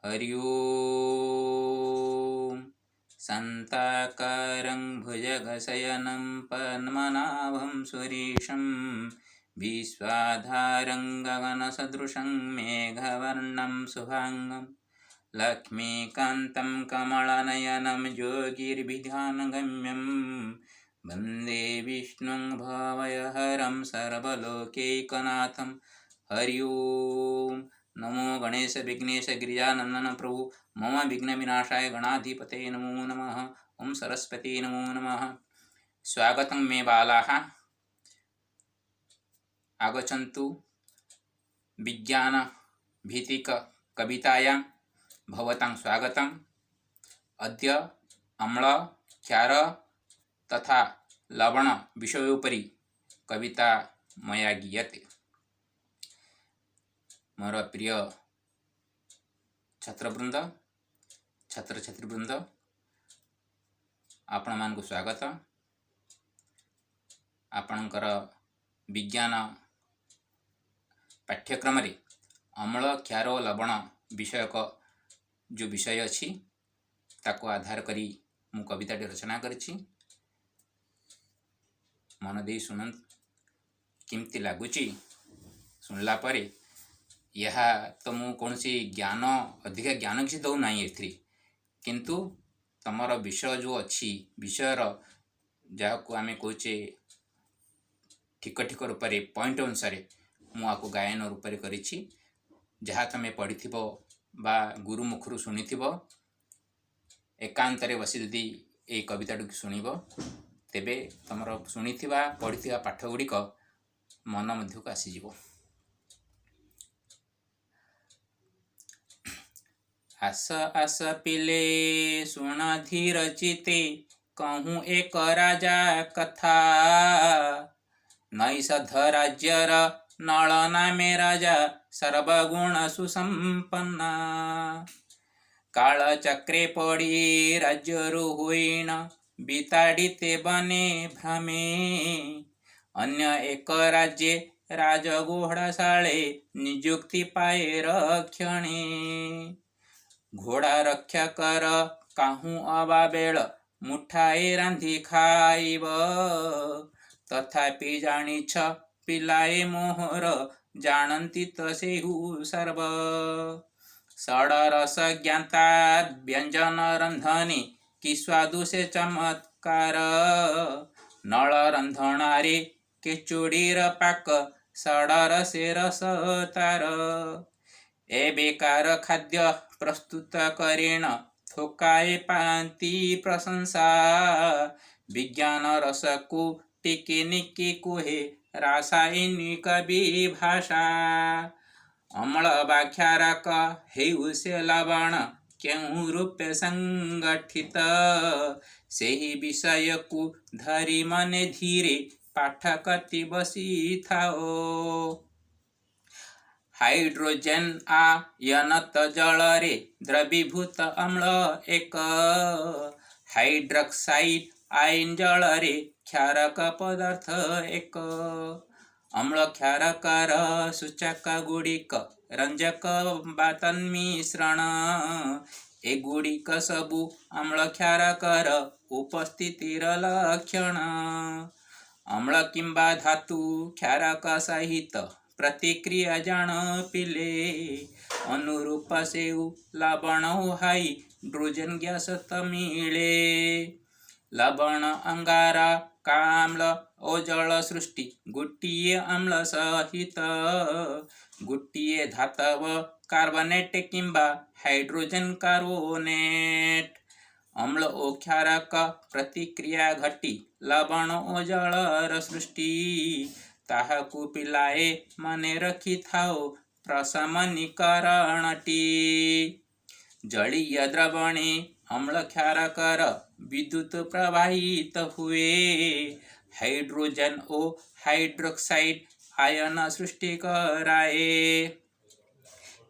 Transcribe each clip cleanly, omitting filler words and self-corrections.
हरि ओम। शान्ताकारं भुजगशयनं पद्मनाभं सुरेशं विश्वाधारं गगनसदृशं मेघवर्णं शुभांगं लक्ष्मीकान्तं कमलनयनं योगिर्विध्यानगम्यं वन्दे विष्णुं भवयहरं सर्वलोकैकनाथं। हरि ओम। नमो गणेश विघ्नेश गिरिजानंदन प्रभु मम विघ्न विनाशाय गणाधिपते नमो नमः। ओम सरस्वती नमो नमः। स्वागतं मे बालाः आगच्छन्तु विज्ञान भीतिक कवितायां भवतां स्वागतम्। अद्य अम्ल क्षार तथा लवण विषयोपरि कविता मया गीयते। मोर प्रिय छात्रवृंद छात्र छात्रीवृंद आपण मानक स्वागत। आपणकर विज्ञान पाठ्यक्रम रे अम्ल क्षार और लवण विषयक जो विषय अच्छी ताको आधार करी मु कविता रचना करिछि। मन दे सुनंत किमती लगुची सुनला परे यह तो मु कौन सी ज्ञान अधिक ज्ञान किसी दौ ना किंतु तमर विषय जो अच्छी विषयर जहाँ को आम कहे ठिक ठिक रूप से पॉइंट अनुसार मुझको गायन रूप से करिछि। जहाँ तुम पढ़ी बा गुरु मुखर शुणी एकांत बसी जदि ये कविता शुणव तेबे तुम शुणी पढ़ी पाठ गुड़िक मन मध्य को आसीज। आस आस पिले सुन धीर चिते कहूँ एक राजा कथा। नैषध राज्यर नल नामे राजा सर्वगुण सुसंपन्ना। काल चक्रे पड़ी राज्यरु हुईन बिताड़िते बने भ्रमे। अन्य एक राज्ये राजघोड़ाशाले नियुक्ति पाए रक्षणे। घोड़ा रक्षा कर काहू अबा बेल मुठाए रांधि खाइब। तथापि जानिछ पिलाए मोहर जानती तो सेहु सर्व। षडरस ज्ञाता व्यंजन रंधने कि स्वादु से चमत्कार। नल रंधनारे के चूड़ीर पाक षडरसे रस तार। ए बेकार खाद्य प्रस्तुत करेण थोकाए पांति प्रशंसा। विज्ञान रस को टिके निके कुहे रासायनिक विभाषा। अम्ल वा क्षारक हेउ से लवण केउ रूपे संगठित। सेही विषय को धरी मने धीरे पाठ कति बसी थाओ। हाइड्रोजन आयनत जल रे द्रवीभूत अम्ल एक। हाइड्रोक्साइड आयन जल रे क्षारक पदार्थ एक। अम्ल क्षारकर सूचक गुड़िक रंजक बा तन्मिश्रण। एगुड़िक सबु अम्ल क्षारकर उपस्थितिर लक्षण। अम्ल किंबा धातु क्षारक सहित प्रतिक्रिया जान पिले। अनुरूप से लवण हाइड्रोजन गैस मिले। लवण अंगारा काम्ल ओ जल सृष्टि गोटिए अम्ल सहित। गोटिए धातव कार्बोनेट किंबा हाइड्रोजन कार्बोनेट। अम्ल ओ क्षारक प्रतिक्रिया घटी लवण ओ जलर सृष्टि। ताहाकु पिलाए मने रखी थाओ प्रशमनीकरणटी। जलीय द्रवणे अम्ल क्षारकर विद्युत प्रवाहित हुए। हाइड्रोजन ओ हाइड्रोक्साइड आयन सृष्टि कराए।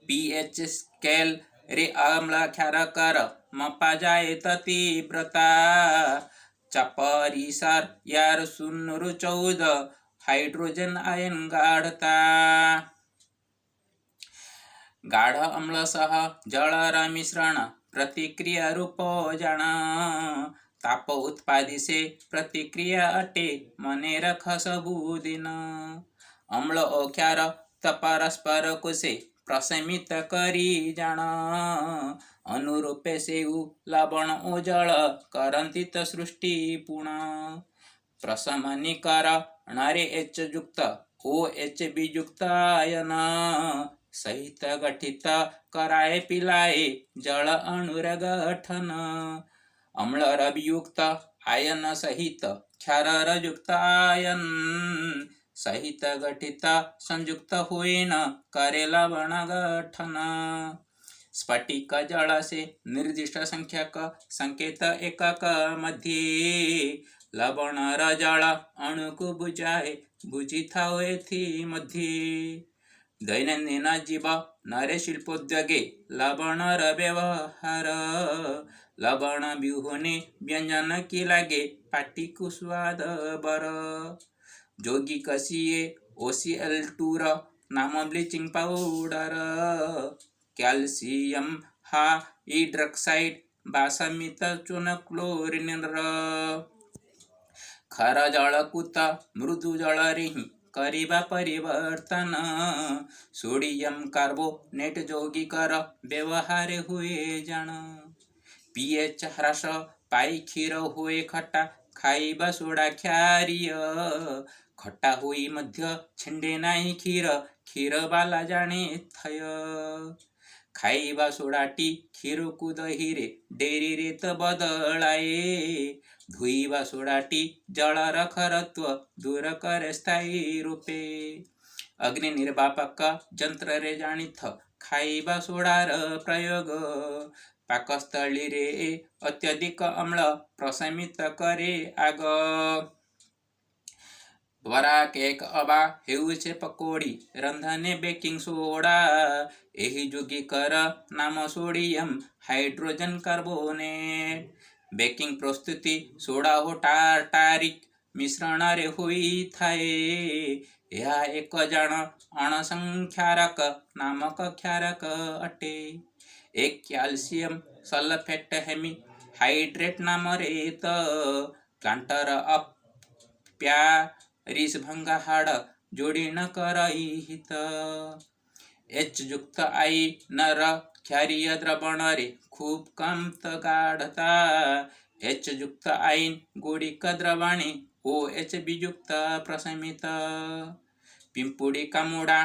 पीएच स्केल रे अम्ल क्षारकर मपा जाए तीव्रता। चपरिसर यार 0.14 हाइड्रोजन आयन गाढ़ता। गाढ़ अम्ल सह जलर मिश्रण प्रतिक्रिया रूप जान। ताप उत्पादी से प्रतिक्रिया अटे मने रख सबुदिन। अम्ल ओ क्षार परस्पर को से प्रशमित करी जान। अनुरूपे से लवण ओ जल करंती त सृष्टि पुण। प्रशमनीकरणरे एच युक्त ओ एच वियुक्त आयन सहित गठित कराए पिलाए जल अणुर गठन। अम्ल रवियुक्त आयन सहित क्षार युक्त आयन सहित गठित संयुक्त होईन करे लवण गठन। स्फटिक जल से निर्दिष्ट संख्यक संकेत एकक मध्ये लवण र जल अणु को बुझाए बुझिथा एथि मध्ये। दैनंदिन जीव नरे शिल्पोद्योगे लवण र व्यवहार। लवण बिहुने व्यंजन की लागे पाटी को स्वाद बर। जोगी कसिए OCl2 नाम ब्लीचिंग पाउडर। कैल्शियम हाइड्रॉक्साइड बासमित चून क्लोरीन र। खर जल कुत मृदु जल रेहि करिबा परिवर्तन। सोडियम कार्बोनेट यौगिकर व्यवहार हुए जान। pH ह्रास पाई क्षीर हुए खट्टा खाइबा सोडा क्षारीय। खट्टा हुई मध्य छिंडे नाही क्षीर क्षीर बाला जाने थय। खाइबा सोडाटी क्षीर को दही रे डेरी रे त बदलाए। धुइबा सोडाटी जल रखरत्व दूर करे स्थायी रूपे। अग्नि निर्वापक जंत्र रे जानिथ खाइबा सोडार प्रयोग। पाकस्थली रे अत्यधिक अम्ल प्रशमित करे आग। बरा केक अबा हेउछे पकोड़ी रंधने बेकिंग सोडा। एही यौगिकर नाम सोडियम हाइड्रोजन कार्बोनेट। बेकिंग प्रस्तुति सोडा हो टार्टारिक मिश्रण रे होई थाए। यह एक जन अणसंख्यारक नामक क्षारक अटे। एक कैल्शियम सल्फेट हेमी हाइड्रेट नाम रेत प्लांटर अप प्यारिस भंगा हाड़ जोड़ी न करहित। एच युक्त आई नर क्षारीय द्रवण रे खूब कम गाढ़ता। एच युक्त आईन गोड़िक द्रवणे OH वियुक्त प्रशमित। पिंपुड़ी का मुड़ा